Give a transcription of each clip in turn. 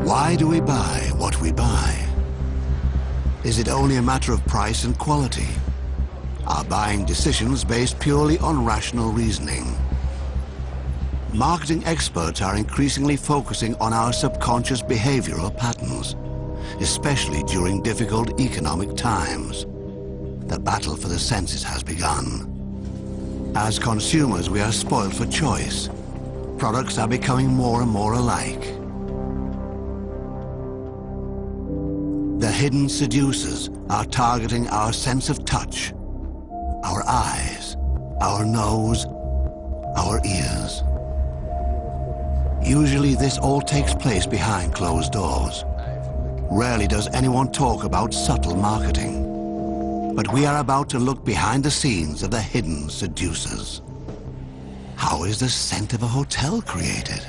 Why do we buy what we buy? Is it only a matter of price and quality? Are buying decisions based purely on rational reasoning? Marketing experts are increasingly focusing on our subconscious behavioral patterns, especially during difficult economic times. The battle for the senses has begun. As consumers, we are spoiled for choice. Products are becoming more and more alike. The hidden seducers are targeting our sense of touch, our eyes, our nose, our ears. Usually this all takes place behind closed doors. Rarely does anyone talk about subtle marketing. But we are about to look behind the scenes of the hidden seducers. How is the scent of a hotel created?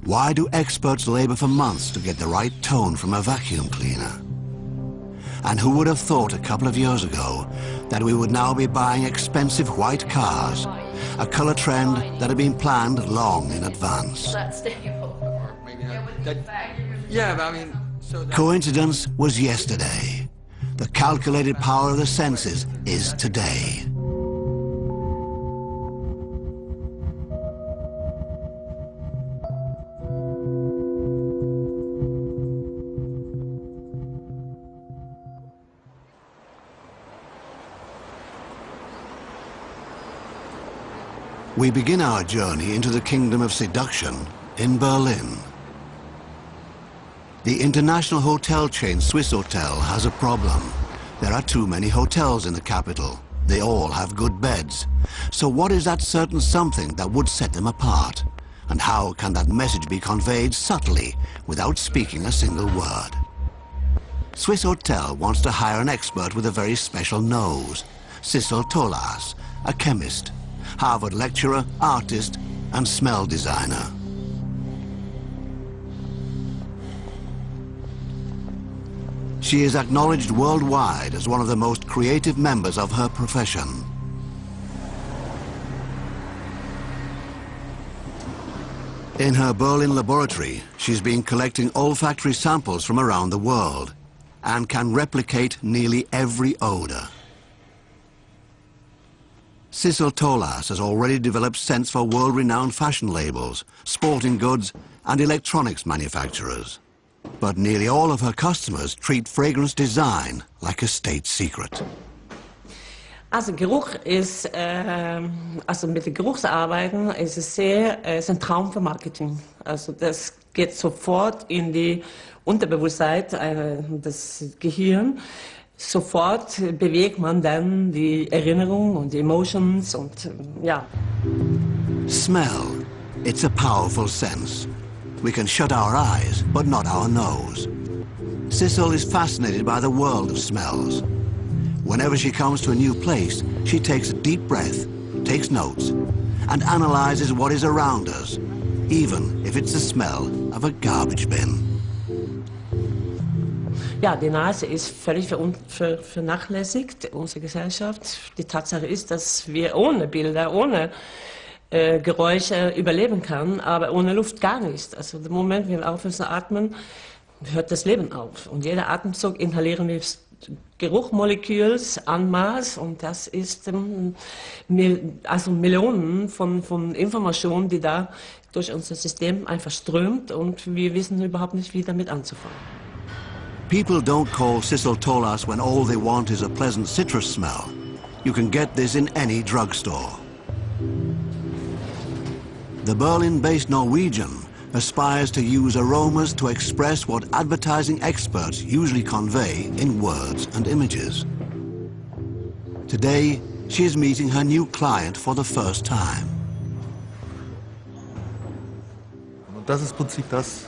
Why do experts labor for months to get the right tone from a vacuum cleaner? And who would have thought a couple of years ago that we would now be buying expensive white cars, a color trend that had been planned long in advance? Yeah, but I mean... Coincidence was yesterday. The calculated power of the senses is today. We begin our journey into the kingdom of seduction in Berlin. The international hotel chain Swissôtel has a problem. There are too many hotels in the capital. They all have good beds. So what is that certain something that would set them apart? And how can that message be conveyed subtly without speaking a single word? Swissôtel wants to hire an expert with a very special nose. Sissel Tolas, a chemist, Harvard lecturer, artist, and smell designer. She is acknowledged worldwide as one of the most creative members of her profession. In her Berlin laboratory, she's been collecting olfactory samples from around the world and can replicate nearly every odor. Sissel Tolas has already developed scents for world-renowned fashion labels, sporting goods, and electronics manufacturers. But nearly all of her customers treat fragrance design like a state secret. Also Geruch ist, also mit den Geruchsarbeiten ist es sehr, ist ein Traum für Marketing. Also das geht sofort in die Unterbewusstsein, das Gehirn. Sofort bewegt man dann die Erinnerung und die Emotions und ja. Smell. It's a powerful sense. We can shut our eyes, but not our nose. Sissel is fascinated by the world of smells. Whenever she comes to a new place, she takes a deep breath, takes notes, and analyzes what is around us, even if it's the smell of a garbage bin. Ja, die Nase ist völlig vernachlässigt, unsere Gesellschaft. Die Tatsache ist, dass wir ohne Bilder, ohne Geräusche überleben kann, aber ohne Luft gar nicht. Also im Moment, wenn wir aufhören zu atmen, hört das Leben auf. Und jeder Atemzug inhalieren wir Geruchmoleküls en masse und das ist also Millionen von Informationen, die da durch unser System einfach strömt und wir wissen überhaupt nicht, wie damit anzufangen. People don't call Sissel Tolas when all they want is a pleasant citrus smell. You can get this in any drugstore. The Berlin-based Norwegian aspires to use aromas to express what advertising experts usually convey in words and images. Today, she is meeting her new client for the first time. Und das ist im Prinzip das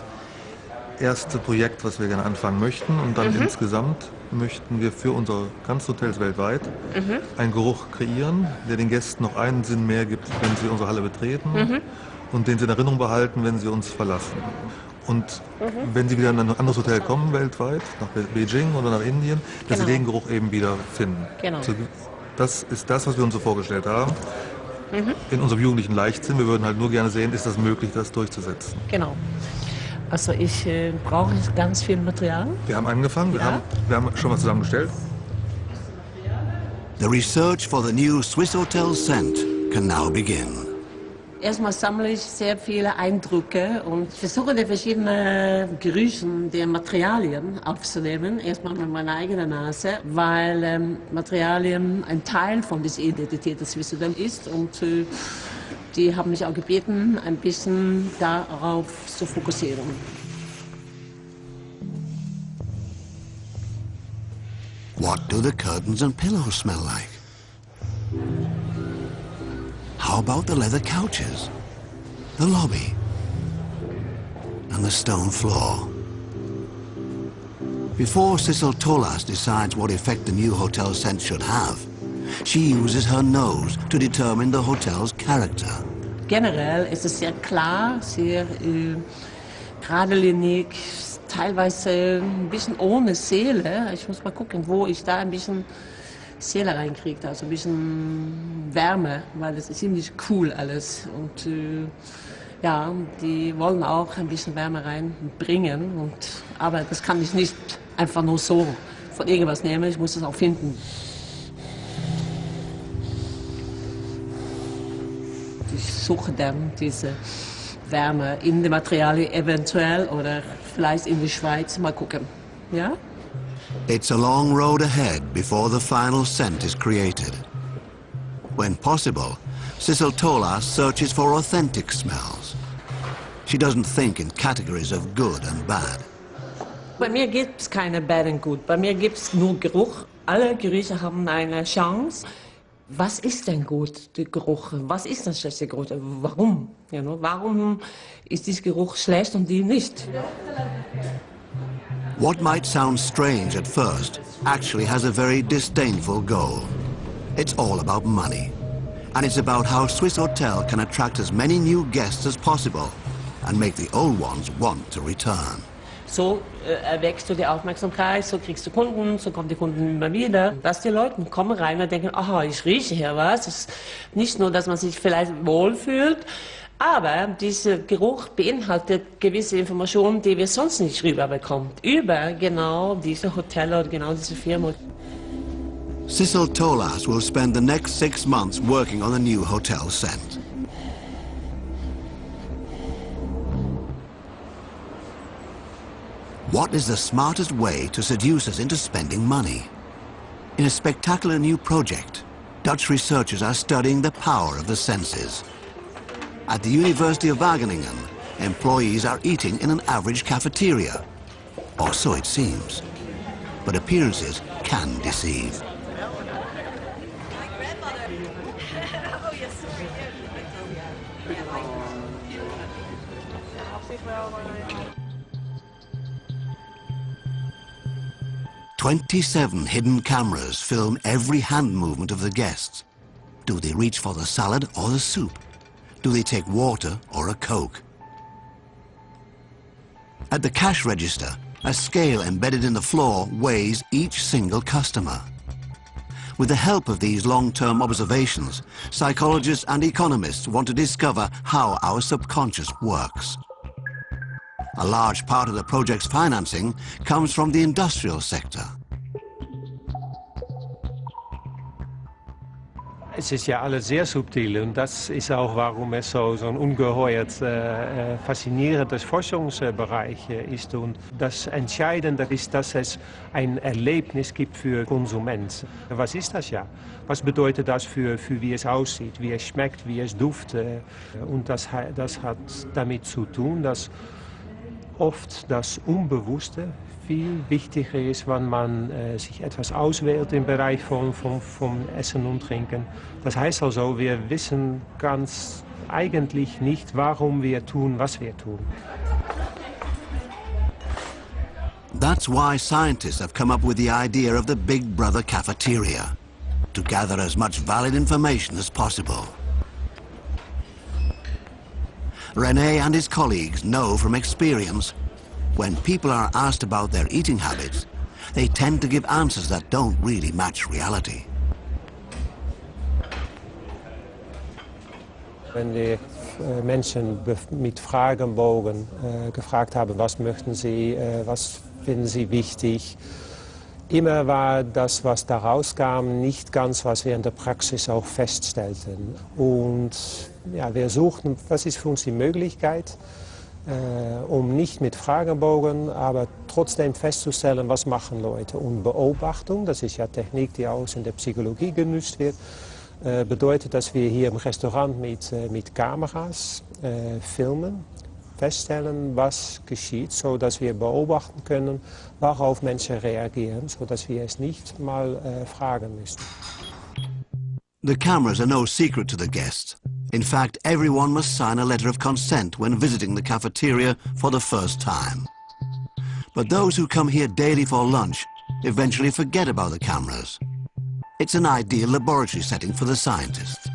erste Projekt, was wir gerne anfangen möchten. Und dann insgesamt möchten wir für unsere ganzen Hotels weltweit einen Geruch kreieren, der den Gästen noch einen Sinn mehr gibt, wenn sie unsere Halle betreten und den sie in Erinnerung behalten, wenn sie uns verlassen. Und wenn sie wieder in ein anderes Hotel kommen weltweit, nach Beijing oder nach Indien, dass sie den Geruch eben wieder finden. Genau. Das ist das, was wir uns so vorgestellt haben. in unserem jugendlichen Leichtsinn. Wir würden halt nur gerne sehen, ist das möglich, das durchzusetzen. Genau. Also ich brauche ganz viel Material. Wir haben angefangen, wir haben schon was zusammengestellt. The research for the new Swiss hotel scent can now begin. Erstmal sammle ich sehr viele Eindrücke und versuche die verschiedenen Gerüche der Materialien aufzunehmen. Erstmal mit meiner eigenen Nase, weil Materialien ein Teil von dieser Identität des Swiss Hotel ist. Und die haben mich auch gebeten, ein bisschen darauf zu fokussieren. What do the curtains and pillows smell like? How about the leather couches, the lobby, and the stone floor? Before Sissel Tolas decides what effect the new hotel scent should have, she uses her nose to determine the hotel's character. Generell ist es sehr klar, sehr geradlinig, teilweise ein bisschen ohne Seele. Ich muss mal gucken, wo ich da ein bisschen Seele reinkriege, also ein bisschen Wärme, weil das ist ziemlich cool alles. Und ja, die wollen auch ein bisschen Wärme reinbringen. Aber das kann ich nicht einfach nur so von irgendwas nehmen, ich muss es auch finden. Ich suche dann diese Wärme in den Materialien eventuell oder vielleicht in der Schweiz, mal gucken. Ja? It's a long road ahead before the final scent is created. When possible, Sissel Tolas searches for authentic smells. She doesn't think in categories of good and bad. Bei mir gibt es keine Bad and Good. Bei mir gibt es nur Geruch. Alle Gerüche haben eine Chance. Was ist denn gut, der Geruch? Was ist ein schlechter Geruch? Warum? Warum ist dieser Geruch schlecht und die nicht? What might sound strange at first actually has a very disdainful goal. It's all about money. And it's about how Swiss Hotel can attract as many new guests as possible and make the old ones want to return. So erweckst du die Aufmerksamkeit, so kriegst du Kunden, so kommen die Kunden immer wieder. Dass die Leute kommen rein und denken, aha, ich rieche hier was. Es ist nicht nur, dass man sich vielleicht wohlfühlt, aber dieser Geruch beinhaltet gewisse Informationen, die wir sonst nicht rüberbekommen. Über genau diese Hotel oder genau diese Firma. Sissel Tolas will spend the next 6 months working on a new hotel scent. What is the smartest way to seduce us into spending money? In a spectacular new project, Dutch researchers are studying the power of the senses. At the University of Wageningen, employees are eating in an average cafeteria. Or so it seems. But appearances can deceive. "27 hidden cameras film every hand movement of the guests. Do they reach for the salad or the soup? Do they take water or a Coke?" At the cash register, a scale embedded in the floor weighs each single customer. With the help of these long-term observations, psychologists and economists want to discover how our subconscious works. A large part of the project's financing comes from the industrial sector. Es ist ja alles sehr subtil und das ist auch, warum es so ein ungeheuer faszinierendes Forschungsbereich ist. Und das Entscheidende ist, dass es ein Erlebnis gibt für Konsumenten. Was ist das ja? Was bedeutet das für wie es aussieht, wie es schmeckt, wie es duftet? Und das hat damit zu tun, dass oft das Unbewusste viel wichtiger ist, wenn man sich etwas auswählt im Bereich vom Essen und Trinken. Das heißt also, wir wissen ganz eigentlich nicht, warum wir tun, was wir tun. That's why scientists have come up with the idea of the Big Brother cafeteria, to gather as much valid information as possible. René and his colleagues know from experience, when people are asked about their eating habits, they tend to give answers that don't really match reality. Wenn wir Menschen mit Fragenbogen gefragt haben, was möchten sie, was finden sie wichtig, immer war das, was daraus kam, nicht ganz, was wir in der Praxis auch feststellten. Und ja, wir suchten, was ist für uns die Möglichkeit, um nicht mit Fragenbogen, aber trotzdem festzustellen, was machen Leute. Und Beobachtung, das ist ja Technik, die auch in der Psychologie genutzt wird, bedeutet, dass wir hier im Restaurant mit Kameras filmen, feststellen, was geschieht, sodass wir beobachten können, worauf Menschen reagieren, sodass wir es nicht mal fragen müssen. The cameras are no secret to the guests. In fact, everyone must sign a letter of consent when visiting the cafeteria for the first time. But those who come here daily for lunch eventually forget about the cameras. It's an ideal laboratory setting for the scientists.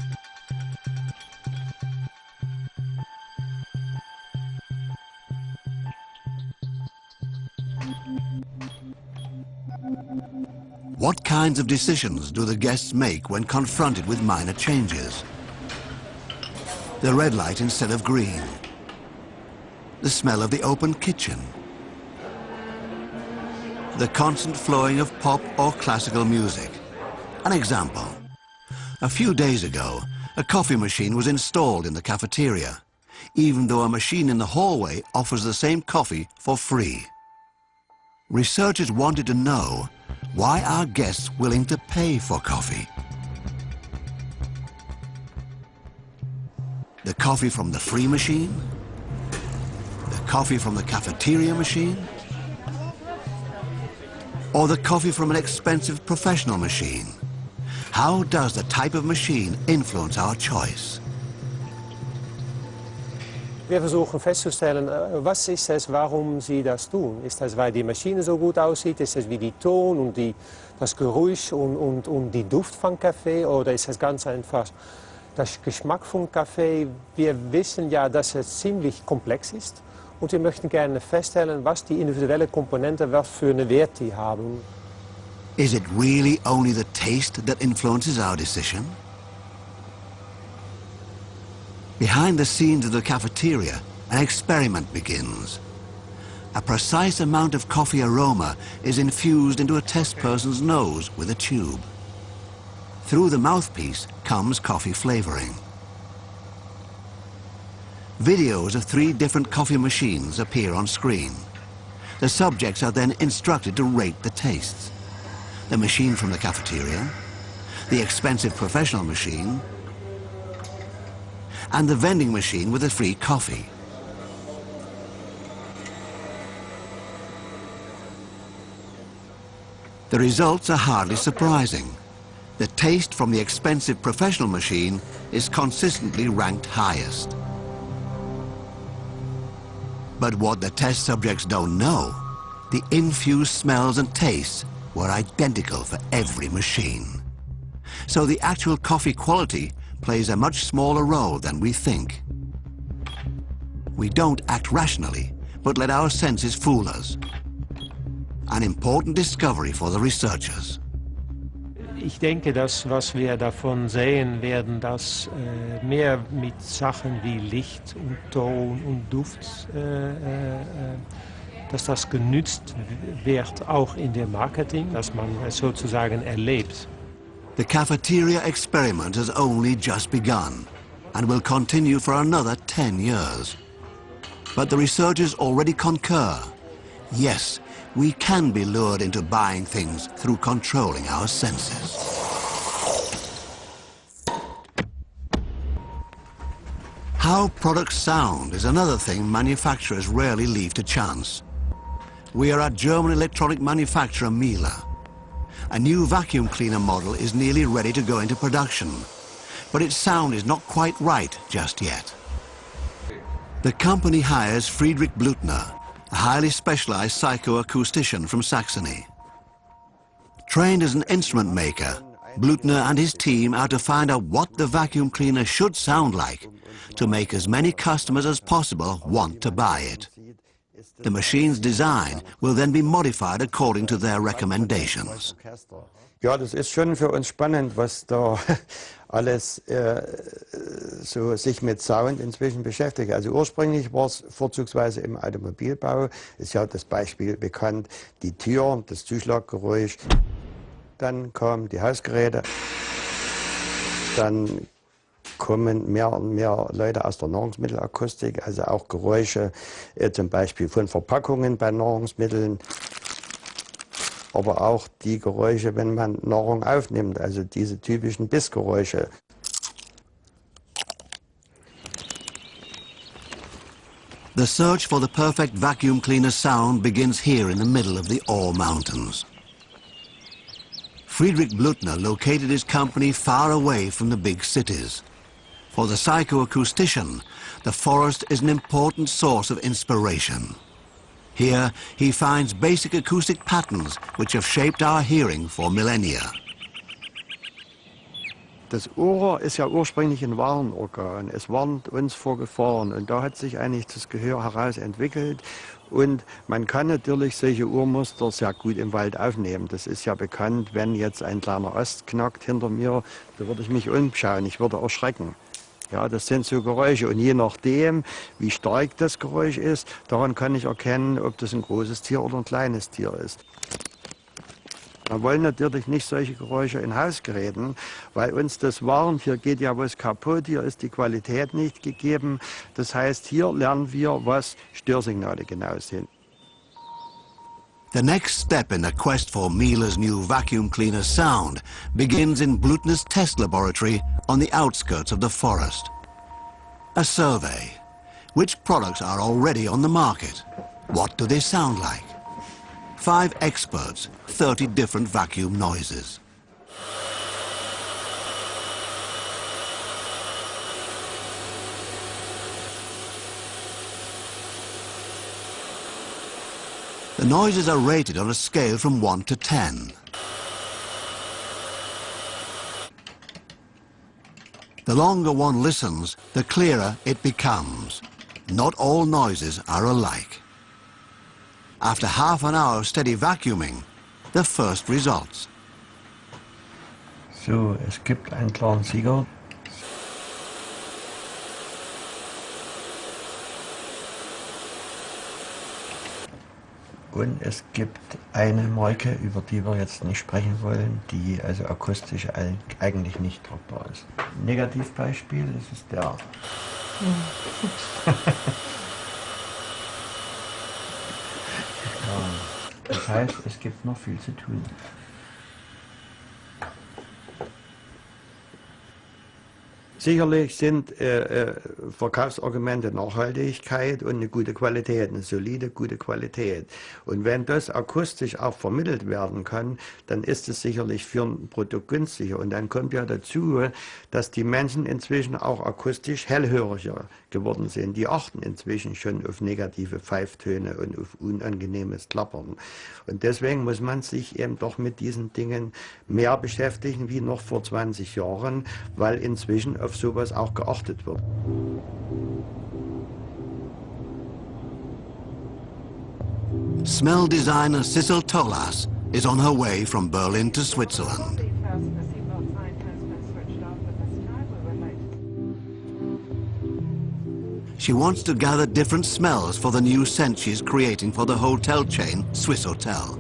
What kinds of decisions do the guests make when confronted with minor changes? The red light instead of green. The smell of the open kitchen. The constant flowing of pop or classical music. An example. A few days ago, a coffee machine was installed in the cafeteria, even though a machine in the hallway offers the same coffee for free. Researchers wanted to know, why are guests willing to pay for coffee? The coffee from the free machine? The coffee from the cafeteria machine? Or the coffee from an expensive professional machine? How does the type of machine influence our choice? Wir versuchen festzustellen, was ist es, warum sie das tun. Ist das, weil die Maschine so gut aussieht? Ist es wie die Ton und das Geräusch und die Duft von Kaffee? Oder ist es ganz einfach der Geschmack von Kaffee? Wir wissen ja, dass es ziemlich komplex ist. Und wir möchten gerne feststellen, was die individuellen Komponenten, was für einen Wert die haben. Is it really only the taste that influences our decision? Behind the scenes of the cafeteria, an experiment begins. A precise amount of coffee aroma is infused into a test person's nose with a tube. Through the mouthpiece comes coffee flavoring. Videos of 3 different coffee machines appear on screen. The subjects are then instructed to rate the tastes. The machine from the cafeteria, the expensive professional machine, and the vending machine with the free coffee. The results are hardly surprising. The taste from the expensive professional machine is consistently ranked highest. But what the test subjects don't know, the infused smells and tastes were identical for every machine. So the actual coffee quality plays a much smaller role than we think. We don't act rationally, but let our senses fool us. An important discovery for the researchers. Ich denke, dass was wir davon sehen werden, dass mehr mit Sachen wie Licht und Ton und Duft, dass das genutzt wird, auch in dem Marketing, dass man es sozusagen erlebt. The cafeteria experiment has only just begun and will continue for another 10 years. But the researchers already concur. Yes, we can be lured into buying things through controlling our senses. How products sound is another thing manufacturers rarely leave to chance. We are at German electronic manufacturer Miele. A new vacuum cleaner model is nearly ready to go into production, but its sound is not quite right just yet. The company hires Friedrich Blutner, a highly specialized psychoacoustician from Saxony. Trained as an instrument maker, Blutner and his team are to find out what the vacuum cleaner should sound like to make as many customers as possible want to buy it. The machine's design will then be modified according to their recommendations. Ja, das ist schon für uns spannend, was da alles so sich mit Sound inzwischen beschäftigt. Also ursprünglich war es vorzugsweise im Automobilbau, ist ja das Beispiel bekannt, die Tür, das Zuschlaggeräusch. Dann kamen die Hausgeräte, dann kommen mehr und mehr Leute aus der Nahrungsmittelakustik, also auch Geräusche zum Beispiel von Verpackungen bei Nahrungsmitteln, aber auch die Geräusche, wenn man Nahrung aufnimmt, also diese typischen Bissgeräusche. The search for the perfect vacuum cleaner sound begins here in the middle of the Ore Mountains. Friedrich Blutner located his company far away from the big cities. For the psychoacoustician, the forest is an important source of inspiration. Here, he finds basic acoustic patterns which have shaped our hearing for millennia. Das Ohr ist ja ursprünglich ein Warnorgan. Es warnt uns vor Gefahren und da hat sich eigentlich das Gehör heraus entwickelt. Und man kann natürlich solche Ohrmuster sehr gut im Wald aufnehmen. Das ist ja bekannt, wenn jetzt ein kleiner Ast knackt hinter mir, da würde ich mich umschauen, ich würde erschrecken. Ja, das sind so Geräusche und je nachdem, wie stark das Geräusch ist, daran kann ich erkennen, ob das ein großes Tier oder ein kleines Tier ist. Wir wollen natürlich nicht solche Geräusche in Hausgeräten, weil uns das warnt, hier geht ja was kaputt, hier ist die Qualität nicht gegeben. Das heißt, hier lernen wir, was Störsignale genau sind. The next step in the quest for Miele's new vacuum cleaner sound begins in Blutner's test laboratory on the outskirts of the forest. A survey. Which products are already on the market? What do they sound like? 5 experts, 30 different vacuum noises. The noises are rated on a scale from 1 to 10. The longer one listens, the clearer it becomes. Not all noises are alike. After half an hour of steady vacuuming, the first results. So, es gibt einen klaren Sieger. Und es gibt eine Marke, über die wir jetzt nicht sprechen wollen, die also akustisch eigentlich nicht druckbar ist. Negativbeispiel, das ist der. Das heißt, es gibt noch viel zu tun. Sicherlich sind Verkaufsargumente Nachhaltigkeit und eine gute Qualität, eine solide, gute Qualität. Und wenn das akustisch auch vermittelt werden kann, dann ist es sicherlich für ein Produkt günstiger. Und dann kommt ja dazu, dass die Menschen inzwischen auch akustisch hellhöriger geworden sind. Die achten inzwischen schon auf negative Pfeiftöne und auf unangenehmes Klappern. Und deswegen muss man sich eben doch mit diesen Dingen mehr beschäftigen wie noch vor 20 Jahren, weil inzwischen auf sowas auch geachtet wird. Smell designer Sissel Tolas is on her way from Berlin to Switzerland. She wants to gather different smells for the new scent she's creating for the hotel chain Swiss Hotel.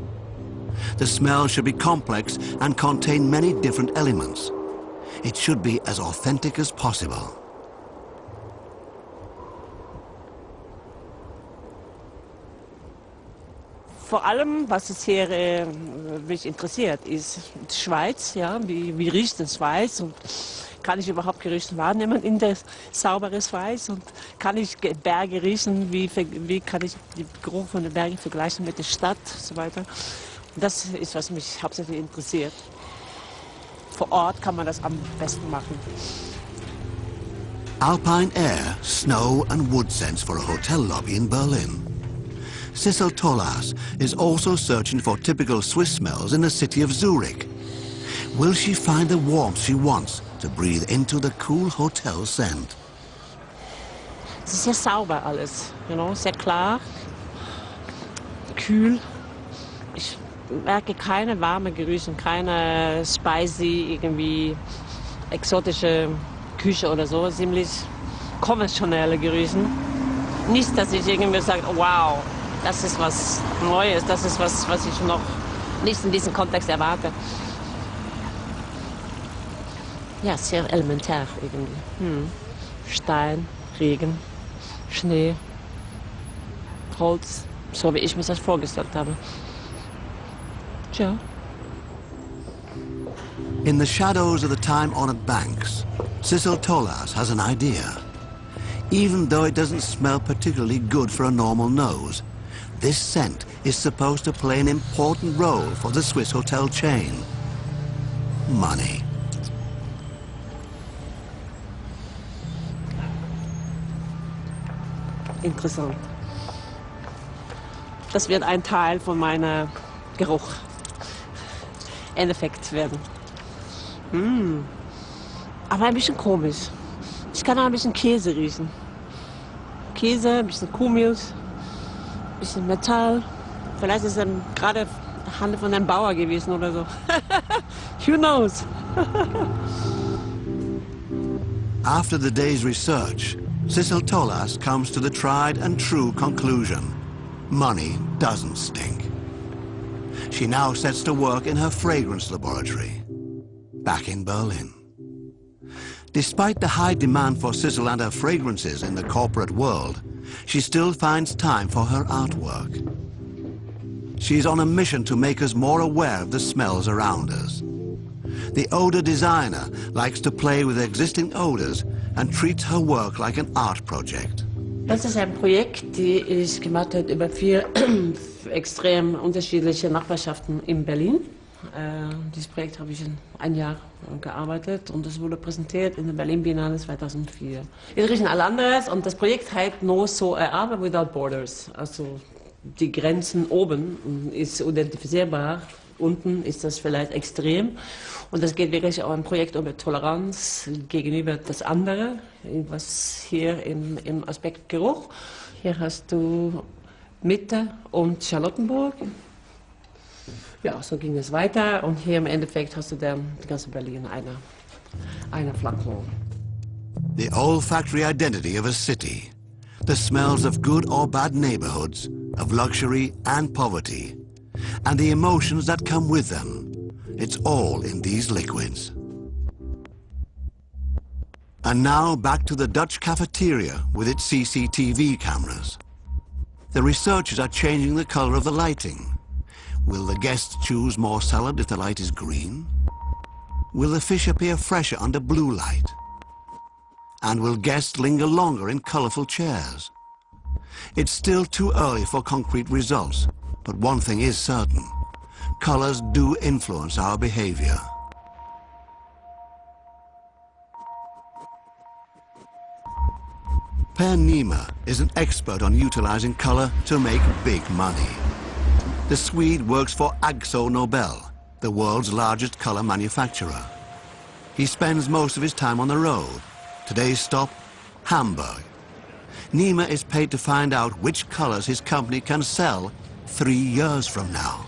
The smell should be complex and contain many different elements. It should be as authentic as possible. Vor allem, was es hier mich interessiert, ist die Schweiz. Ja? Wie riecht das Schweiz? Und kann ich überhaupt Gerüche wahrnehmen in der sauberen Schweiz? Und kann ich Berge riechen? Wie kann ich den Geruch von den Bergen vergleichen mit der Stadt und so weiter? Und das ist, was mich hauptsächlich interessiert. Vor Ort kann man das am besten machen. Alpine air, snow and wood scents for a hotel lobby in Berlin. Sissel Tolas is also searching for typical Swiss smells in the city of Zurich. Will she find the warmth she wants to breathe into the cool hotel scent? Es ist sehr sauber alles, sehr klar, kühl. merke keine warme Gerüche, keine spicy, irgendwie exotische Küche oder so, ziemlich konventionelle Gerüche. Nicht, dass ich irgendwie sage, wow, das ist was Neues, das ist was ich noch nicht in diesem Kontext erwarte. Ja, sehr elementär irgendwie. Stein, Regen, Schnee, Holz, so wie ich mir das vorgestellt habe. Tja. In the shadows of the time-honored banks, Sissel Tolas has an idea. Even though it doesn't smell particularly good for a normal nose, this scent is supposed to play an important role for the Swiss hotel chain. Money. Interessant. Das wird ein Teil von meiner Geruch. Endeffekt werden. Aber ein bisschen komisch. Ich kann auch ein bisschen Käse riechen. Käse, ein bisschen Kuhmilch, ein bisschen Metall. Vielleicht ist es gerade Hand von einem Bauer gewesen oder so. Who knows? After the day's research, Sissel Tolas comes to the tried and true conclusion. Money doesn't stink. She now sets to work in her fragrance laboratory, back in Berlin. Despite the high demand for Sissel and her fragrances in the corporate world, she still finds time for her artwork. She's on a mission to make us more aware of the smells around us. The odor designer likes to play with existing odors and treats her work like an art project. Das ist ein Projekt, das ich gemacht habe über 4 extrem unterschiedliche Nachbarschaften in Berlin. Dieses Projekt habe ich in ein Jahr gearbeitet und es wurde präsentiert in der Berlin Biennale 2004. Wir riechen alle anders und das Projekt heißt No So Art Without Borders. Also die Grenzen oben ist identifizierbar, unten ist das vielleicht extrem. Und das geht wirklich auch ein Projekt über Toleranz gegenüber das andere, was hier im Aspekt Geruch. Hier hast du Mitte und Charlottenburg. Ja, so ging es weiter und hier im Endeffekt hast du dann die ganze Berlin eine Flakon. The olfactory identity of a city, the smells of good or bad neighborhoods, of luxury and poverty, and the emotions that come with them. It's all in these liquids. And now back to the Dutch cafeteria with its CCTV cameras. The researchers are changing the color of the lighting. Will the guests choose more salad if the light is green? Will the fish appear fresher under blue light? And will guests linger longer in colorful chairs? It's still too early for concrete results, but one thing is certain. Colors do influence our behavior. Per Niemer is an expert on utilizing color to make big money. The Swede works for Akzo Nobel, the world's largest color manufacturer. He spends most of his time on the road. Today's stop, Hamburg. Niemer is paid to find out which colors his company can sell 3 years from now.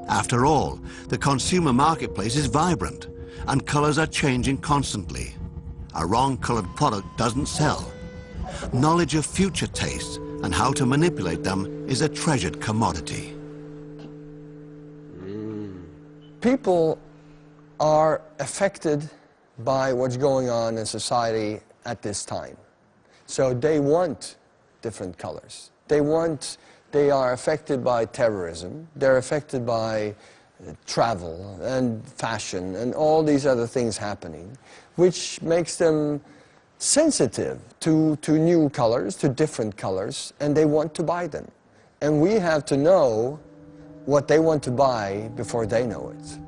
After all, the consumer marketplace is vibrant, and colors are changing constantly. A wrong-colored product doesn't sell. Knowledge of future tastes and how to manipulate them is a treasured commodity. People are affected by what's going on in society at this time. So they want different colors. They are affected by terrorism, they're affected by travel and fashion and all these other things happening, which makes them sensitive to new colors, to different colors, and they want to buy them. And we have to know what they want to buy before they know it.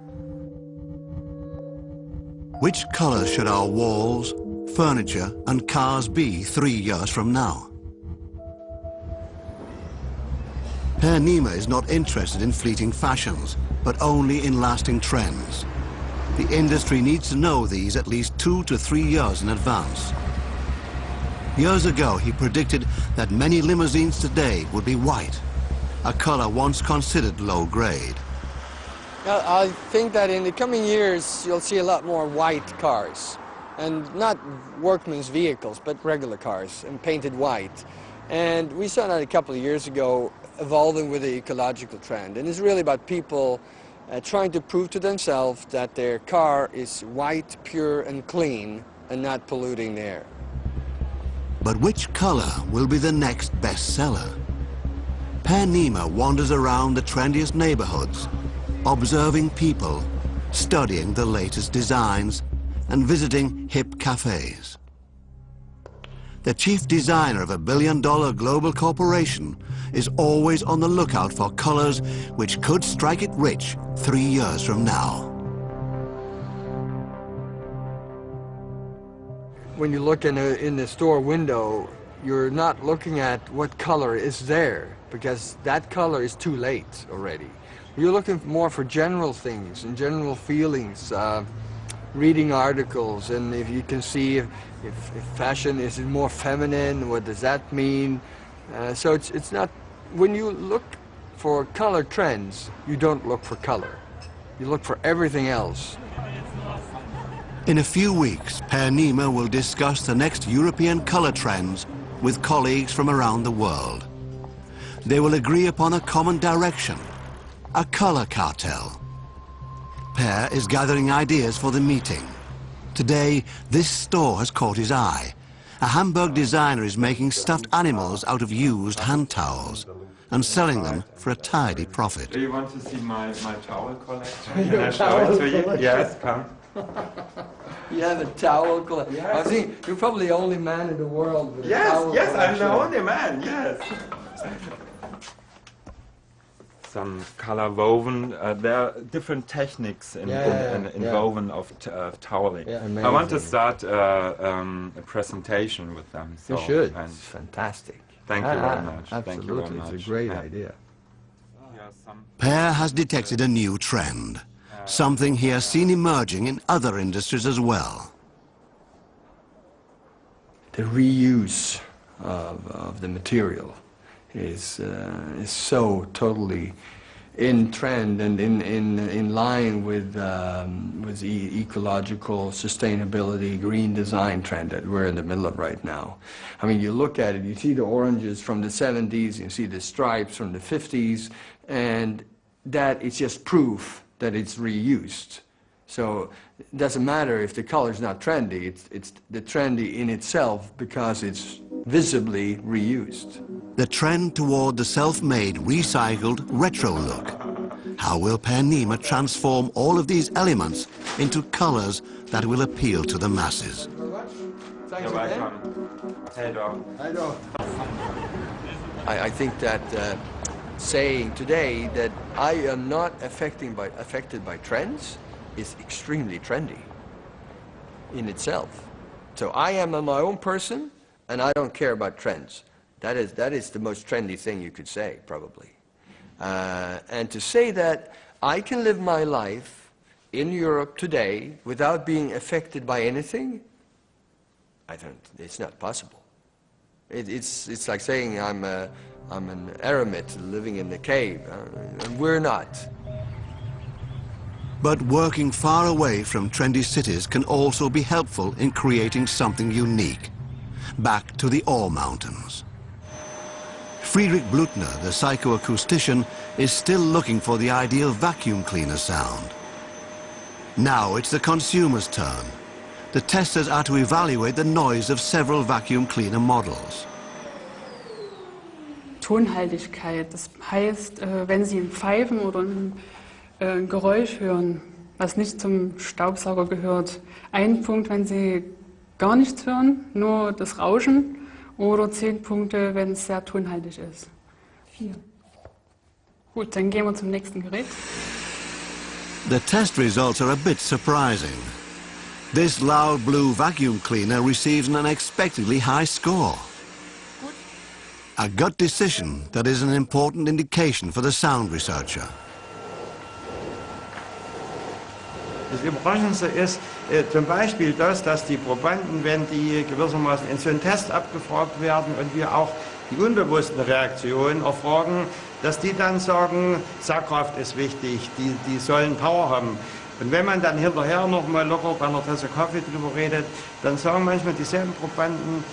Which colors should our walls, furniture and cars be 3 years from now? Per Niemer is not interested in fleeting fashions, but only in lasting trends. The industry needs to know these at least 2 to 3 years in advance. Years ago, he predicted that many limousines today would be white. a color once considered low grade. I think that in the coming years you'll see a lot more white cars, and not workmen's vehicles, but regular cars, and painted white. And we saw that a couple of years ago evolving with the ecological trend, and it's really about people trying to prove to themselves that their car is white, pure and clean, and not polluting the air. But which color will be the next bestseller? Per Nima wanders around the trendiest neighborhoods, observing people, studying the latest designs, and visiting hip cafes. The chief designer of a billion-dollar global corporation is always on the lookout for colors which could strike it rich 3 years from now. When you look in the store window, you're not looking at what color is there, because that color is too late already. You're looking more for general things and general feelings, reading articles, and if you can see if fashion is more feminine, what does that mean? So it's not, when you look for color trends, you don't look for color. You look for everything else. In a few weeks, Per Nima will discuss the next European color trends with colleagues from around the world. They will agree upon a common direction, a color cartel. Per is gathering ideas for the meeting. Today, this store has caught his eye. A Hamburg designer is making stuffed animals out of used hand towels and selling them for a tidy profit. Do you want to see my towel collection? Can I show it to you? Yes, come. You have a towel collection? Yes. I think you're probably the only man in the world with a towel Yes, I'm the collection. only man, yes. Some color woven, there are different techniques in woven of toweling. Yeah, I want to amazing. start a presentation with them. You So, should. and It's fantastic. thank you very much. Absolutely, Thank you very much. it's a great Yeah. idea. Here are some- Per has detected a new trend, something he has seen emerging in other industries as well. The reuse of the material is so totally in trend and in line with the ecological sustainability green design trend that we're in the middle of right now. I mean, you look at it, you see the oranges from the 70s, you see the stripes from the 50s, and that is just proof that it's reused. So it doesn't matter if the color's not trendy, it's the trendy in itself because it's visibly reused. The trend toward the self-made, recycled, retro look. How will Per Nima transform all of these elements into colors that will appeal to the masses? Thanks You're again. welcome. Hey, dog. I think that saying today that I am not affected by trends is extremely trendy in itself. So I am my own person, and I don't care about trends. That is the most trendy thing you could say, probably. And to say that I can live my life in Europe today without being affected by anything, it's not possible. It's like saying I'm an eremit living in the cave, and we're not. But working far away from trendy cities can also be helpful in creating something unique. Back to the ore mountains. Friedrich Blutner, the psychoacoustician, is still looking for the ideal vacuum cleaner sound. Now it's the consumer's turn. The testers are to evaluate the noise of several vacuum cleaner models. Tonhaltigkeit, das heißt, wenn Sie ein Pfeifen oder ein Geräusch hören, was nicht zum Staubsauger gehört. Ein Punkt, wenn Sie gar nichts hören, nur das Rauschen, oder 10 Punkte, wenn es sehr tonhaltig ist. 4. Gut, dann gehen wir zum nächsten Gerät. The test results are a bit surprising. This loud blue vacuum cleaner receives an unexpectedly high score. A gut decision that is an important indication for the sound researcher. Das Überraschendste ist zum Beispiel das, dass die Probanden, wenn die gewissermaßen in so einen Test abgefragt werden und wir auch die unbewussten Reaktionen erfragen, dass die dann sagen, Sackkraft ist wichtig, die sollen Power haben. Und wenn man dann hinterher noch mal locker bei einer Tasse Kaffee drüber redet, dann sagen manchmal dieselben Probanden,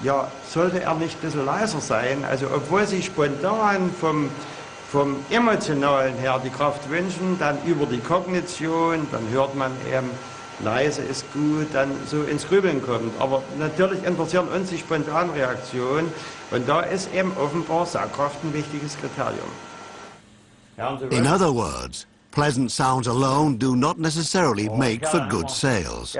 ja, sollte er nicht ein bisschen leiser sein? Also obwohl sie spontan vom Emotionalen her die Kraft wünschen, dann über die Kognition, dann hört man eben, leise ist gut, dann so ins Grübeln kommt. Aber natürlich interessieren uns die Spontanreaktion und da ist eben offenbar Sackkraft ein wichtiges Kriterium. In other words, pleasant sounds alone do not necessarily make for good sales.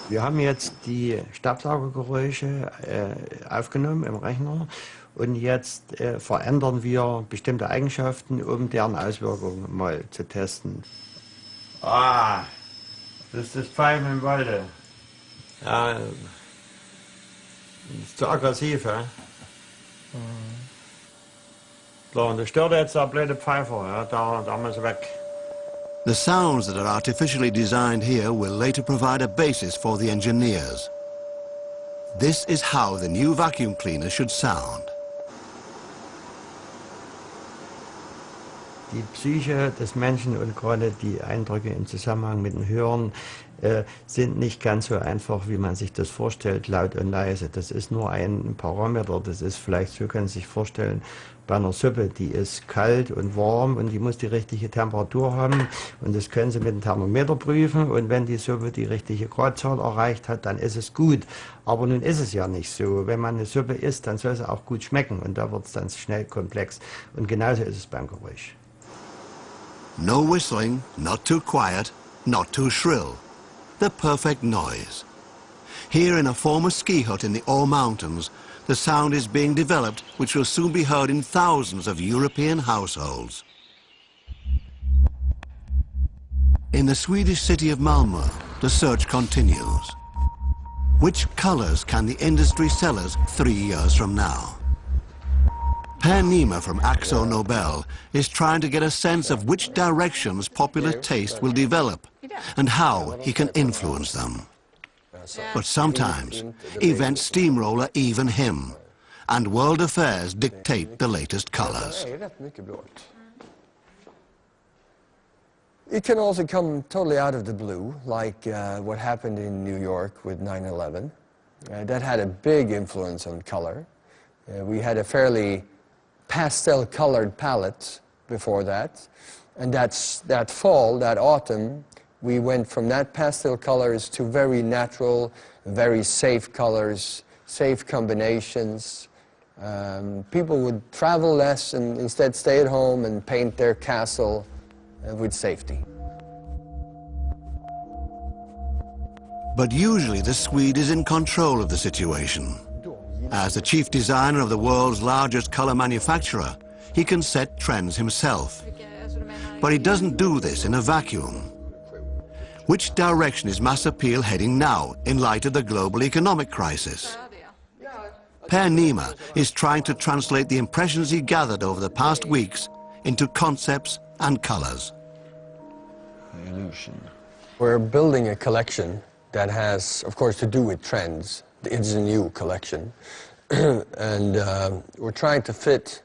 Wir haben jetzt die Staubsaugergeräusche aufgenommen im Rechner und jetzt verändern wir bestimmte Eigenschaften, um deren Auswirkungen mal zu testen. Ah, das ist das Pfeifen im Walde. Ja, das ist zu aggressiv, ja? So, und das stört jetzt der blöde Pfeifer, ja? Da muss er weg. The sounds that are artificially designed here will later provide a basis for the engineers. This is how the new vacuum cleaner should sound. Die Psyche des Menschen und gerade die Eindrücke im Zusammenhang mit dem Hören sind nicht ganz so einfach, wie man sich das vorstellt, laut und leise. Das ist nur ein Parameter, das ist vielleicht, so können Sie sich vorstellen, bei einer Suppe, die ist kalt und warm und die muss die richtige Temperatur haben und das können Sie mit dem Thermometer prüfen und wenn die Suppe die richtige Gradzahl erreicht hat, dann ist es gut. Aber nun ist es ja nicht so. Wenn man eine Suppe isst, dann soll sie auch gut schmecken und da wird es dann schnell komplex und genauso ist es beim Geräusch. No whistling, not too quiet, not too shrill. The perfect noise. Here in a former ski hut in the Ore Mountains, the sound is being developed which will soon be heard in thousands of European households. In the Swedish city of Malmö, the search continues. Which colors can the industry sell us 3 years from now? Per Nima from Axo Nobel is trying to get a sense of which directions popular taste will develop and how he can influence them. But sometimes events steamroller even him, and world affairs dictate the latest colors. It can also come totally out of the blue, like what happened in New York with 9/11. That had a big influence on color. We had a fairly pastel-colored palette before that, and that fall, that autumn, we went from that pastel colors to very natural, very safe colors, safe combinations. People would travel less and instead stay at home and paint their castle with safety. But usually the Swede is in control of the situation. As the chief designer of the world's largest color manufacturer, he can set trends himself. But he doesn't do this in a vacuum. Which direction is mass appeal heading now in light of the global economic crisis? Per Nima is trying to translate the impressions he gathered over the past weeks into concepts and colors. We're building a collection that has, of course, to do with trends. It's a new collection. And we're trying to fit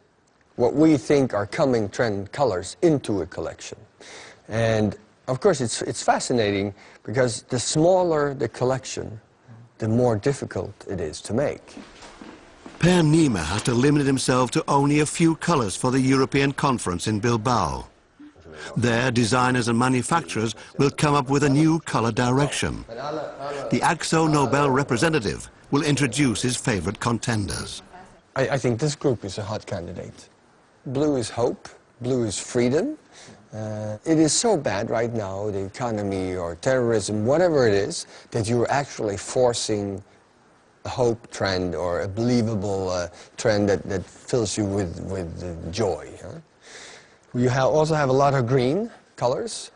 what we think are coming trend colors into a collection. And of course, it's fascinating because the smaller the collection, the more difficult it is to make. Per Nima has to limit himself to only a few colors for the European conference in Bilbao. There, designers and manufacturers will come up with a new color direction. The Axo Nobel representative will introduce his favorite contenders. I think this group is a hot candidate. Blue is hope, blue is freedom. It is so bad right now, the economy or terrorism, whatever it is, that you're actually forcing a hope trend or a believable trend that fills you with joy. Huh? You also have a lot of green colors,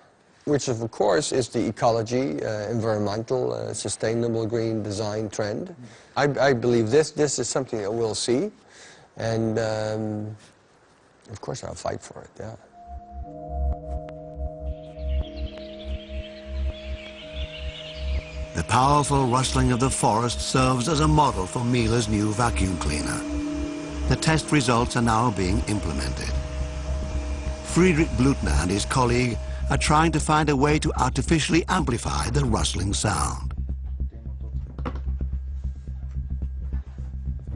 which of course is the ecology, environmental, sustainable green design trend. I believe this is something that we'll see, and Of course I'll fight for it, yeah. The powerful rustling of the forest serves as a model for Miele's new vacuum cleaner. The test results are now being implemented. Friedrich Blutner and his colleague are trying to find a way to artificially amplify the rustling sound.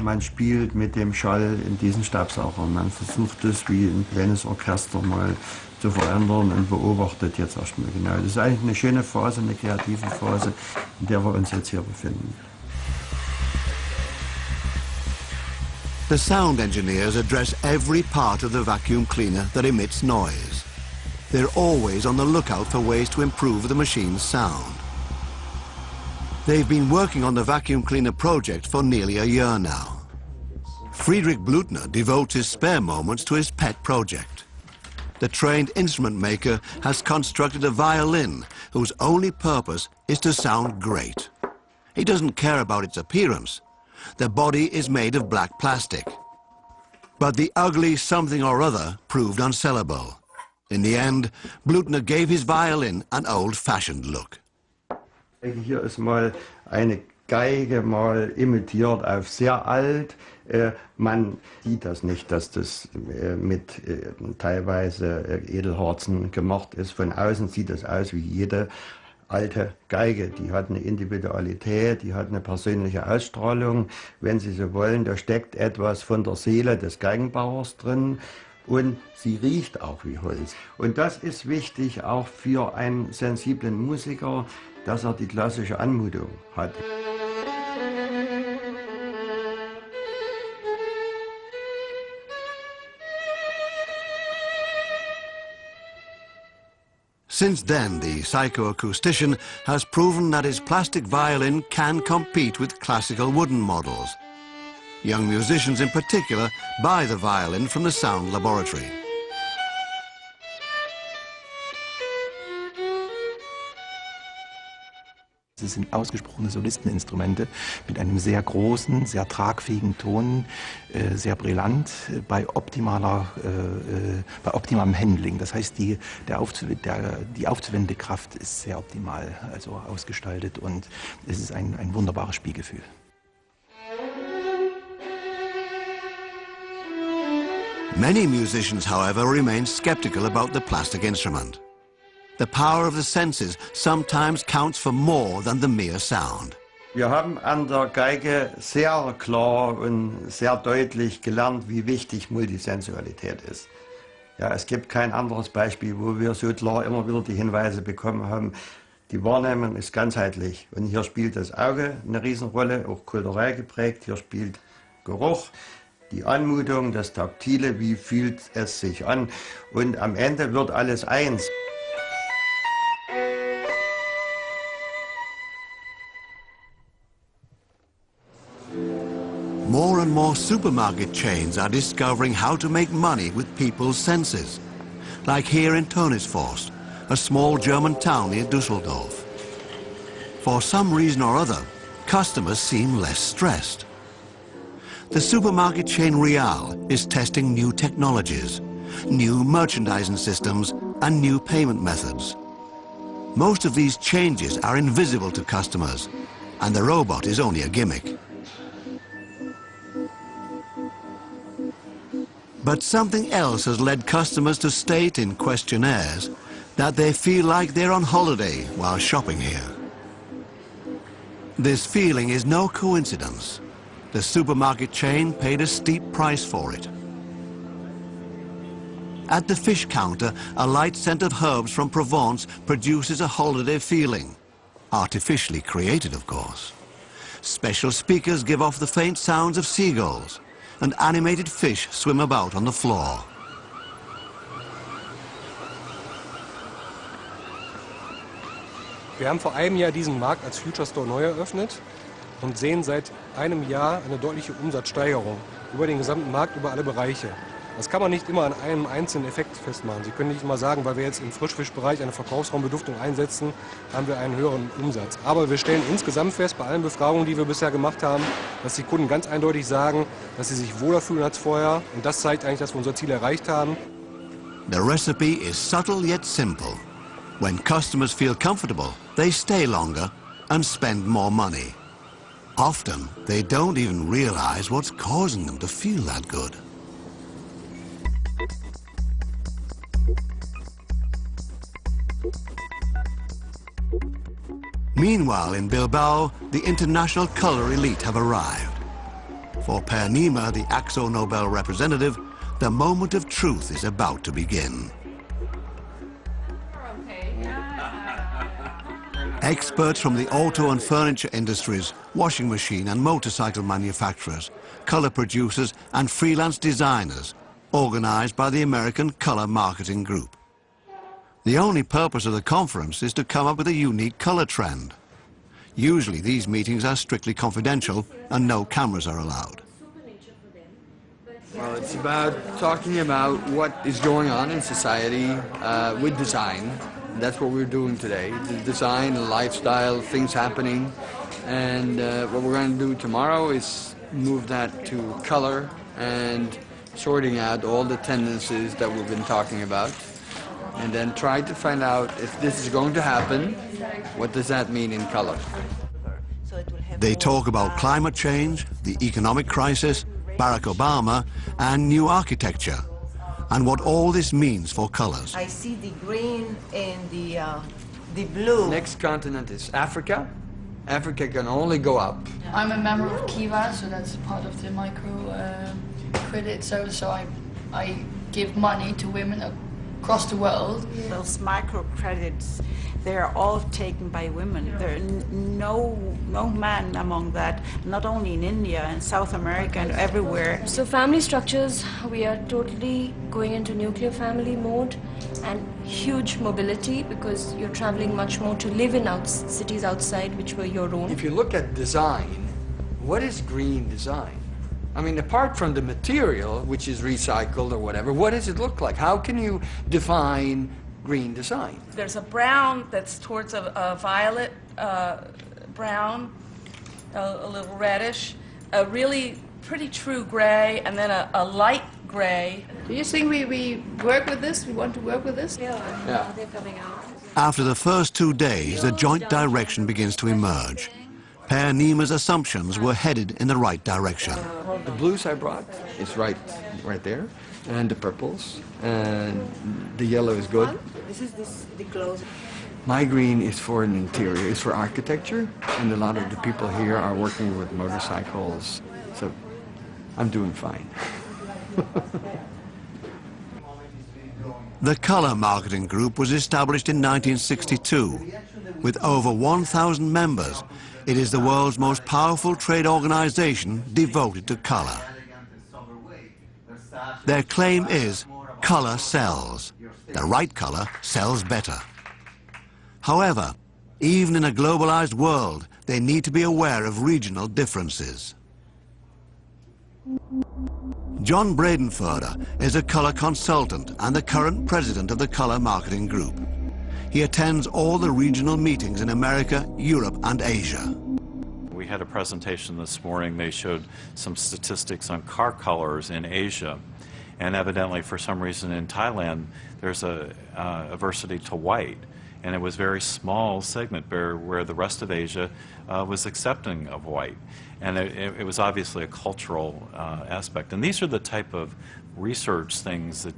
Man spielt mit dem Schall in diesen Staubsaugern. Man versucht es wie ein kleines Orchester mal zu verändern und beobachtet jetzt erstmal genau. Das ist eigentlich eine schöne Phase, eine kreative Phase, in der wir uns jetzt hier befinden. The sound engineers address every part of the vacuum cleaner that emits noise. They're always on the lookout for ways to improve the machine's sound. They've been working on the vacuum cleaner project for nearly a year now. Friedrich Blutner devotes his spare moments to his pet project. The trained instrument maker has constructed a violin whose only purpose is to sound great. He doesn't care about its appearance. The body is made of black plastic. But the ugly something or other proved unsellable. In the end, Blutner gave his violin an old-fashioned look. Hier ist mal eine Geige mal imitiert auf sehr alt. Man sieht das nicht, dass das mit teilweise Edelharzen gemacht ist. Von außen sieht das aus wie jede alte Geige. Die hat eine Individualität, die hat eine persönliche Ausstrahlung. Wenn Sie so wollen, da steckt etwas von der Seele des Geigenbauers drin. Und sie riecht auch wie Holz. Und das ist wichtig auch für einen sensiblen Musiker, dass er die klassische Anmutung hat. Since then, the psychoacoustician has proven that his plastic violin can compete with classical wooden models. Young musicians in particular buy the violin from the Sound Laboratory. Es sind ausgesprochene Solisteninstrumente mit einem sehr großen, sehr tragfähigen Ton, sehr brillant, bei optimalem Handling. Das heißt, die aufzuwendende Kraft ist sehr optimal also ausgestaltet und es ist ein wunderbares Spielgefühl. Many musicians, however, remain skeptical about the plastic instrument. The power of the senses sometimes counts for more than the mere sound. Wir haben an der Geige sehr klar und sehr deutlich gelernt, wie wichtig Multisensualität ist. Ja, es gibt kein anderes Beispiel, wo wir so klar immer wieder die Hinweise bekommen haben, die Wahrnehmung ist ganzheitlich. Und hier spielt das Auge eine Riesenrolle, auch kulturell geprägt. Hier spielt Geruch, die Anmutung, das Taktile, wie fühlt es sich an. Und am Ende wird alles eins. More and more supermarket chains are discovering how to make money with people's senses. Like here in Tönisforst, a small German town near Düsseldorf. For some reason or other, customers seem less stressed. The supermarket chain Real is testing new technologies, new merchandising systems and new payment methods. Most of these changes are invisible to customers, and the robot is only a gimmick. But something else has led customers to state in questionnaires that they feel like they're on holiday while shopping here. This feeling is no coincidence. The supermarket chain paid a steep price for it. At the fish counter, a light scent of herbs from Provence produces a holiday feeling. Artificially created, of course. Special speakers give off the faint sounds of seagulls, and animated fish swim about on the floor. Wir haben vor einem Jahr diesen Markt als Future Store neu eröffnet und sehen seit einem Jahr eine deutliche Umsatzsteigerung über den gesamten Markt, über alle Bereiche. Das kann man nicht immer an einem einzelnen Effekt festmachen. Sie können nicht immer sagen, weil wir jetzt im Frischfischbereich eine Verkaufsraumbeduftung einsetzen, haben wir einen höheren Umsatz. Aber wir stellen insgesamt fest, bei allen Befragungen, die wir bisher gemacht haben, dass die Kunden ganz eindeutig sagen, dass sie sich wohler fühlen als vorher. Und das zeigt eigentlich, dass wir unser Ziel erreicht haben. The recipe is subtle yet simple. When customers feel comfortable, they stay longer and spend more money. Often, they don't even realize what's causing them to feel that good. Meanwhile, in Bilbao, the international color elite have arrived. For Per Nima, the AXO Nobel representative, the moment of truth is about to begin. Experts from the auto and furniture industries, washing machine and motorcycle manufacturers, color producers and freelance designers, organized by the American Color Marketing Group. The only purpose of the conference is to come up with a unique color trend. Usually these meetings are strictly confidential and no cameras are allowed. Well, it's about talking about what is going on in society with design. That's what we're doing today. The design, the lifestyle, things happening. And what we're going to do tomorrow is move that to color and sorting out all the tendencies that we've been talking about. And then try to find out if this is going to happen, what does that mean in color? They talk about climate change, the economic crisis, Barack Obama, and new architecture, and what all this means for colors. I see the green and the blue. Next continent is Africa. Africa can only go up. I'm a member of Kiva, so that's part of the micro credit. So I give money to women across the world. Those microcredits, they're all taken by women. There are no man among that, not only in India and South America and everywhere. So family structures, we are totally going into nuclear family mode and huge mobility because you're traveling much more to live in cities outside which were your own. If you look at design, what is green design? I mean, apart from the material, which is recycled or whatever, what does it look like? How can you define green design? There's a brown that's towards a violet brown, a little reddish, a really pretty true gray, and then a light gray. Do you think we work with this? We want to work with this? Yeah. They're coming out. After the first 2 days, a joint direction begins to emerge. Per Nima's assumptions were headed in the right direction. The blues I brought is right there, and the purples, and the yellow is good. This is the close. My green is for an interior, it's for architecture, and a lot of the people here are working with motorcycles, so I'm doing fine. The Color Marketing Group was established in 1962. With over 1,000 members, it is the world's most powerful trade organization devoted to color. Their claim is, color sells. The right color sells better. However, even in a globalized world, they need to be aware of regional differences. John Bradenfurter is a color consultant and the current president of the Color Marketing Group. He attends all the regional meetings in America, Europe, and Asia. We had a presentation this morning. They showed some statistics on car colors in Asia. And evidently, for some reason in Thailand, there's a aversity to white. And it was a very small segment where the rest of Asia was accepting of white. And it was obviously a cultural aspect. And these are the type of research things that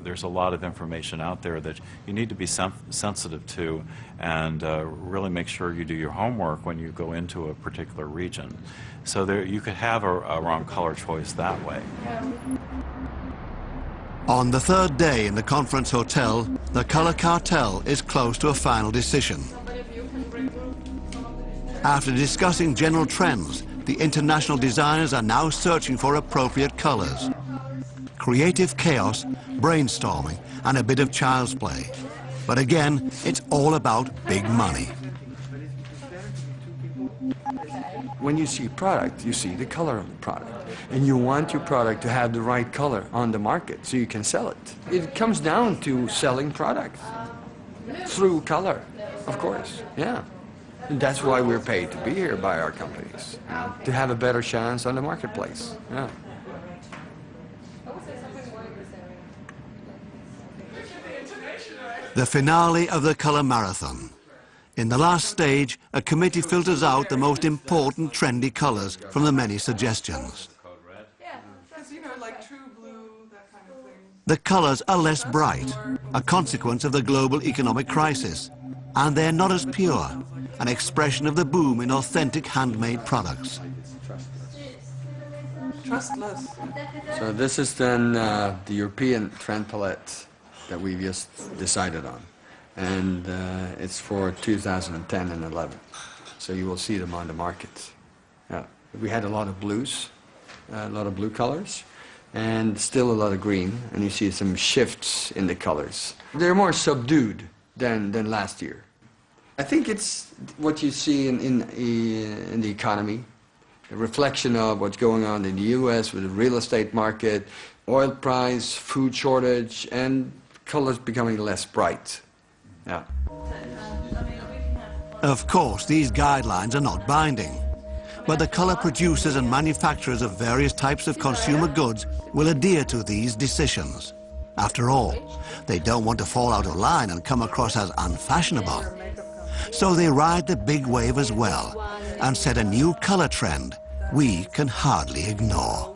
there's a lot of information out there that you need to be sensitive to and really make sure you do your homework when you go into a particular region. So you could have a wrong color choice that way. On the third day in the conference hotel, the color cartel is close to a final decision. After discussing general trends, the international designers are now searching for appropriate colors. Creative chaos, brainstorming, and a bit of child's play. But again, it's all about big money. When you see product, you see the color of the product. and you want your product to have the right color on the market so you can sell it. It comes down to selling product through color, of course, yeah. And that's why we're paid to be here by our companies, you know, to have a better chance on the marketplace, yeah. The finale of the colour marathon. In the last stage, a committee filters out the most important trendy colours from the many suggestions. The colours are less bright, a consequence of the global economic crisis, and they're not as pure, an expression of the boom in authentic handmade products. Trustless. So this is then the European trend palette that we just decided on. And it's for 2010 and 11. So you will see them on the market. Yeah. We had a lot of blues, a lot of blue colors, and still a lot of green, and you see some shifts in the colors. They're more subdued than last year. I think it's what you see in the economy, a reflection of what's going on in the US with the real estate market, oil price, food shortage, and colors becoming less bright. Yeah. Of course, these guidelines are not binding, but the colour producers and manufacturers of various types of consumer goods will adhere to these decisions. After all, they don't want to fall out of line and come across as unfashionable. So they ride the big wave as well and set a new colour trend we can hardly ignore.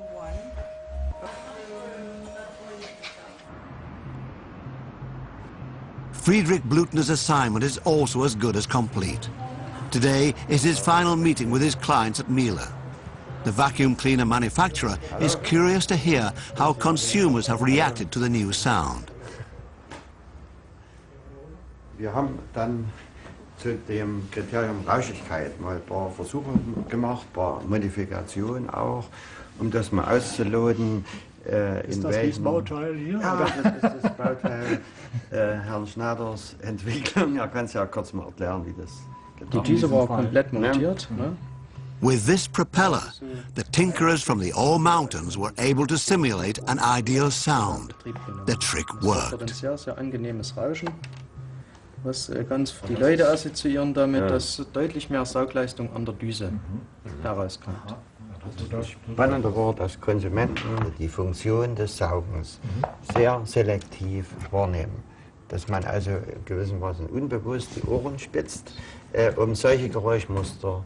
Friedrich Blutner's assignment is also as good as complete. Today is his final meeting with his clients at Miele. The vacuum cleaner manufacturer is curious to hear how consumers have reacted to the new sound. Wir haben dann zu dem Kriterium Rauschigkeit mal ein paar Versuche gemacht, ein paar Modifikationen auch, um das mal auszuloten. Ist das dieses Bauteil hier? Ja, das ist das Bauteil Herrn Schneiders Entwicklung. Er kann es ja kurz mal erklären, wie das getan ist. Diese war komplett montiert. Ne? With this propeller, the tinkerers from the Ore Mountains were able to simulate an ideal sound. The trick worked. Das ist ein sehr angenehmes Rauschen, was ganz die Leute assoziieren damit, dass deutlich mehr Saugleistung an der Düse herauskommt. Spannender war, dass Konsumenten die Funktion des Saugens sehr selektiv wahrnehmen. Dass man also gewissermaßen unbewusst die Ohren spitzt, um solche Geräuschmuster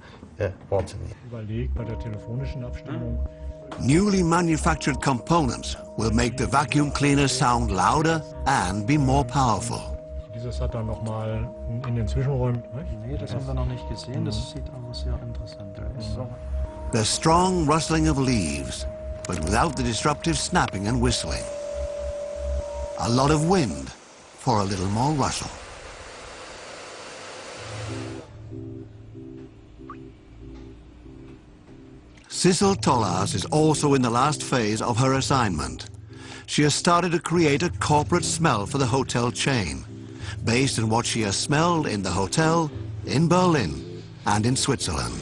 wahrzunehmen. Überlegt bei der telefonischen Abstimmung. Newly manufactured components will make the vacuum cleaner sound louder and be more powerful. Dieses hat dann nochmal in den Zwischenräumen. Nee, das haben wir noch nicht gesehen. Das sieht aber sehr interessant aus. The strong rustling of leaves, but without the disruptive snapping and whistling. A lot of wind for a little more rustle. Sissel Tollas is also in the last phase of her assignment. She has started to create a corporate smell for the hotel chain, based on what she has smelled in the hotel, in Berlin, and in Switzerland.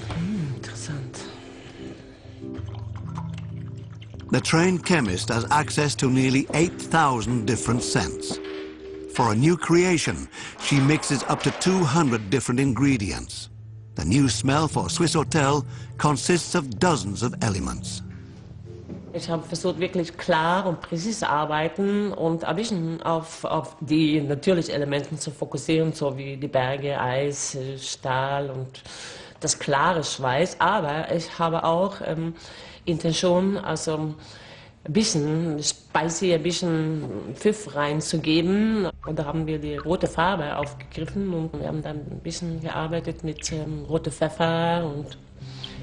The trained chemist has access to nearly 8,000 different scents. For a new creation, she mixes up to 200 different ingredients. The new smell for Swiss Hotel consists of dozens of elements. Ich habe versucht, wirklich klar und präzise arbeiten und ein bisschen auf die natürlichen Elemente zu fokussieren, so wie die Berge, Eis, Stahl und das klare Schweiß. Aber ich habe auch Intention, also ein bisschen Spicy, ein bisschen Pfiff reinzugeben. Und da haben wir die rote Farbe aufgegriffen und wir haben dann ein bisschen gearbeitet mit rotem Pfeffer und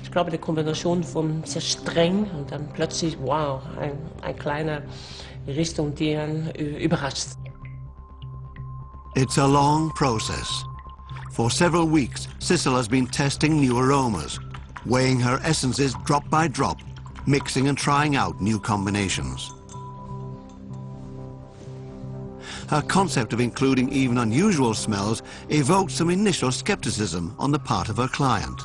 ich glaube, die Kombination von sehr streng und dann plötzlich, wow, eine kleine Richtung, die einen überrascht. It's a long process. For several weeks, Sissel has been testing new aromas, weighing her essences drop by drop, mixing and trying out new combinations. Her concept of including even unusual smells evoked some initial skepticism on the part of her client.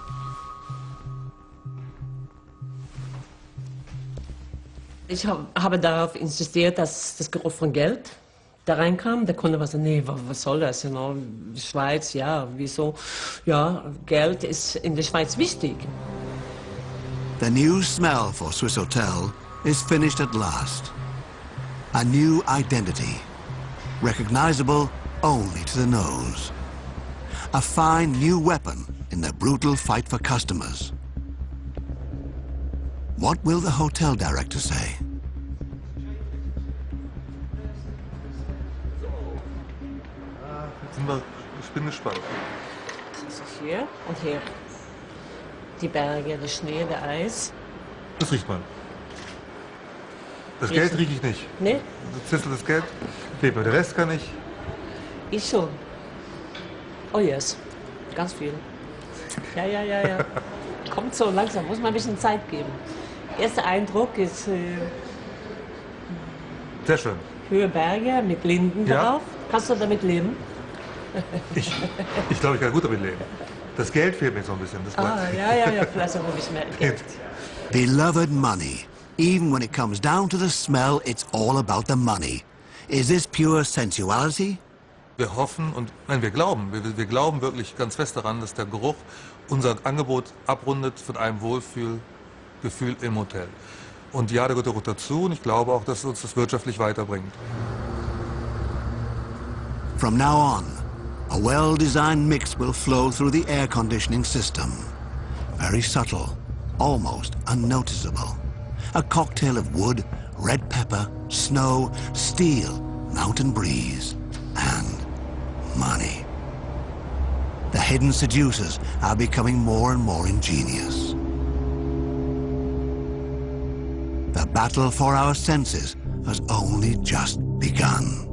Ich habe darauf insistiert, dass das Geruch von Geld da reinkam. Der Kunde war so, nee, was soll das? Schweiz, ja, wieso? Ja, Geld ist in der Schweiz wichtig. The new smell for Swiss Hotel is finished at last. A new identity, recognizable only to the nose. A fine new weapon in the brutal fight for customers. What will the hotel director say? Ich bin gespannt. Das ist hier und hier. Die Berge, der Schnee, der Eis. Das riecht man. Das Geld rieche ich nicht. Nee? Zählst du das Geld? Klebt mir. Der Rest kann ich. Ich schon. Oh yes. Ganz viel. Ja. Kommt so langsam, muss man ein bisschen Zeit geben. Erster Eindruck ist sehr schön. Höhe Berge mit Linden drauf. Kannst du damit leben? Ich glaube, ich kann gut damit leben. Das Geld fehlt mir so ein bisschen. Das Ja, vielleicht auch ein bisschen mehr Geld. Beloved money. Even when it comes down to the smell, it's all about the money. Is this pure sensuality? Wir hoffen und nein, wir glauben. Wir glauben wirklich ganz fest daran, dass der Geruch unser Angebot abrundet von einem Wohlfühlgefühl im Hotel. Und ja, der gehört auch dazu und ich glaube auch, dass uns das wirtschaftlich weiterbringt. From now on, a well-designed mix will flow through the air conditioning system. Very subtle, almost unnoticeable. A cocktail of wood, red pepper, snow, steel, mountain breeze, and money. The hidden seducers are becoming more and more ingenious. The battle for our senses has only just begun.